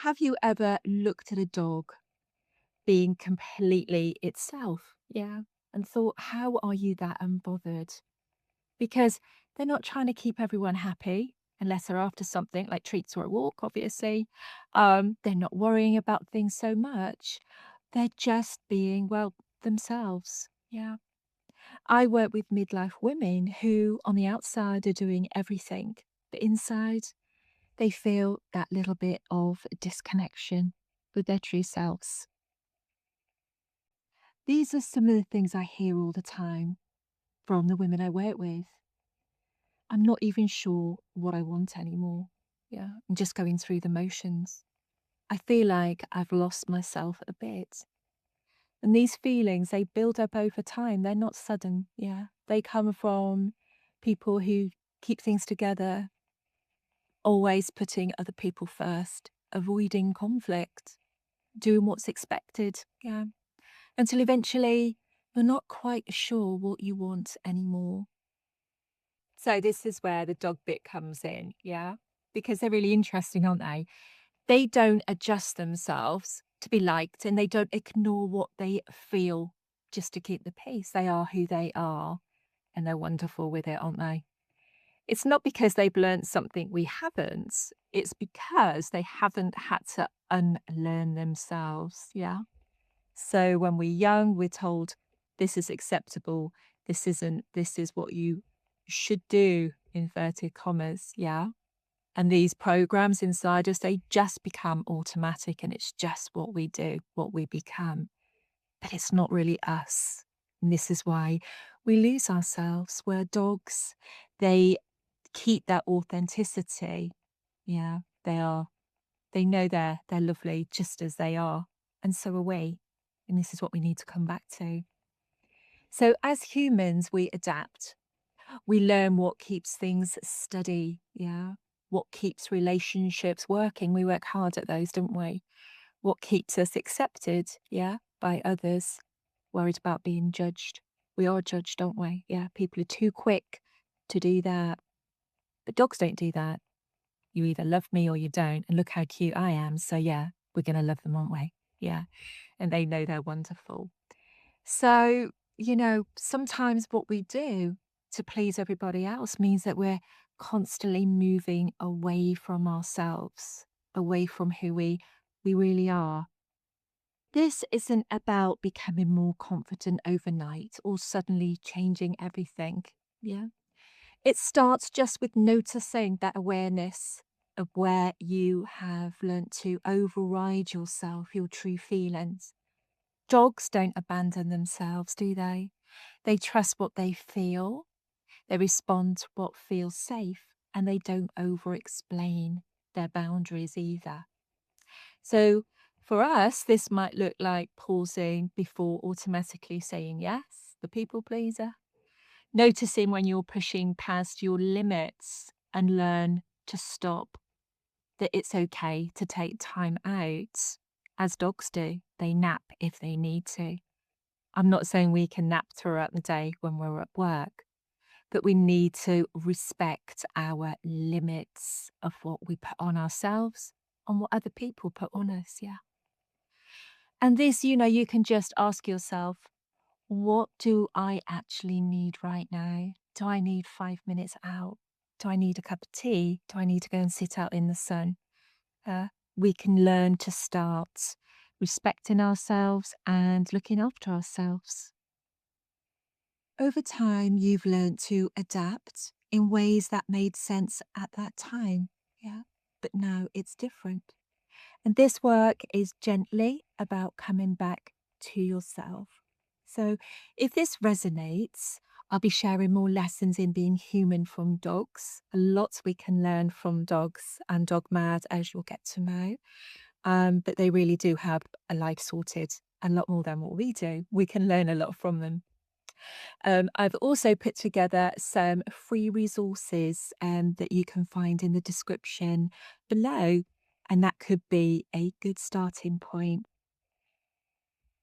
Have you ever looked at a dog being completely itself? Yeah. And thought, how are you that unbothered? Because they're not trying to keep everyone happy unless they're after something like treats or a walk, obviously. They're not worrying about things so much. They're just being, well, themselves. Yeah. I work with midlife women who, on the outside, are doing everything, but inside, they feel that little bit of disconnection with their true selves. These are some of the things I hear all the time from the women I work with. I'm not even sure what I want anymore. Yeah, I'm just going through the motions. I feel like I've lost myself a bit. And these feelings, they build up over time. They're not sudden. Yeah, they come from people who keep things together, always putting other people first, avoiding conflict, doing what's expected. Yeah. Until eventually you're not quite sure what you want anymore. So this is where the dog bit comes in, yeah? Because they're really interesting, aren't they? They don't adjust themselves to be liked and they don't ignore what they feel just to keep the peace. They are who they are and they're wonderful with it, aren't they? It's not because they've learned something we haven't. It's because they haven't had to unlearn themselves, yeah? So when we're young, we're told this is acceptable, this isn't, this is what you should do, inverted commas, yeah? And these programs inside us, they just become automatic and it's just what we do, what we become. But it's not really us. And this is why we lose ourselves. Where dogs, they keep that authenticity. Yeah, they know they're lovely just as they are, and so are we. And this is what we need to come back to. So as humans, we adapt. We learn what keeps things steady, yeah. What keeps relationships working. We work hard at those, don't we? What keeps us accepted, yeah, by others. Worried about being judged. We are judged, don't we? Yeah, people are too quick to do that. But dogs don't do that. You either love me or you don't. And look how cute I am. So, yeah, we're going to love them, aren't we? Yeah. And they know they're wonderful. So, sometimes what we do to please everybody else means that we're constantly moving away from ourselves, away from who we really are. This isn't about becoming more confident overnight or suddenly changing everything. Yeah. It starts just with noticing that awareness of where you have learnt to override yourself, your true feelings. Dogs don't abandon themselves, do they? They trust what they feel, they respond to what feels safe, and they don't over explain their boundaries either. So, for us, this might look like pausing before automatically saying yes, the people pleaser. Noticing when you're pushing past your limits and learn to stop, that it's okay to take time out, as dogs do. They nap if they need to. I'm not saying we can nap throughout the day when we're at work, but we need to respect our limits of what we put on ourselves and what other people put on us. Yeah. And this, you can just ask yourself, what do I actually need right now? Do I need 5 minutes out? Do I need a cup of tea? Do I need to go and sit out in the sun? We can learn to start respecting ourselves and looking after ourselves. Over time, you've learned to adapt in ways that made sense at that time. Yeah. But now it's different. And this work is gently about coming back to yourself. So, if this resonates, I'll be sharing more lessons in being human from dogs. Lots we can learn from dogs and dog mad, as you'll get to know. But they really do have a life sorted, a lot more than what we do. We can learn a lot from them. I've also put together some free resources that you can find in the description below, and that could be a good starting point